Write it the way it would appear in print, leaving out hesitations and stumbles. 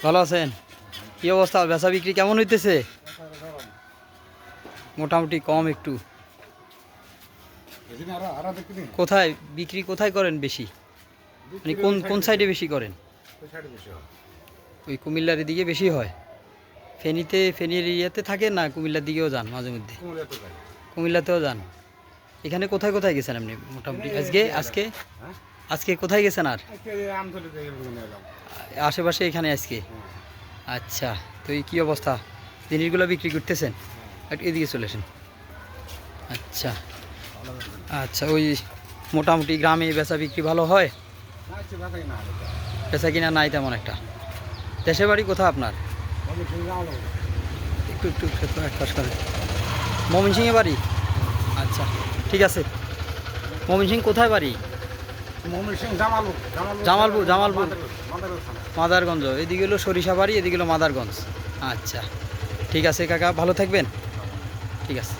ভালো আছেন? কি অবস্থা, বেচা বিক্রি কেমন হইতেছে? মোটামুটি কম একটু। কোথায় বিক্রি কোথায় করেন বেশি, মানে কোন কোন সাইডে বেশি করেন? ওই কুমিল্লার দিকে বেশি হয়। ফেনীর ইয়েতে থাকেন না, কুমিল্লার দিকেও যান মাঝে মধ্যে? কুমিল্লাতেও যান। এখানে কোথায় কোথায় গেছেন আপনি মোটামুটি আজকে? আজকে আজকে কোথায় গেছেন? আর আশেপাশে এখানে আজকে? আচ্ছা, তো এই কী অবস্থা, জিনিসগুলো বিক্রি করতেছেন? একটু এদিকে চলে আসেন। আচ্ছা আচ্ছা, ওই মোটামুটি গ্রামে বেচা বিক্রি ভালো হয়? বেচা কিনা নাই তেমন একটা। দেশের বাড়ি কোথায় আপনার? একটু একটু এক পাশ করেন। ময়মনসিংহে বাড়ি? আচ্ছা ঠিক আছে। ময়মনসিংহ কোথায় বাড়ি? জামালপুর। জামালপুর মাদারগঞ্জ, এদিকে হলো সরিষাবাড়ি, এদিকে হলো মাদারগঞ্জ। আচ্ছা ঠিক আছে কাকা, ভালো থাকবেন। ঠিক আছে।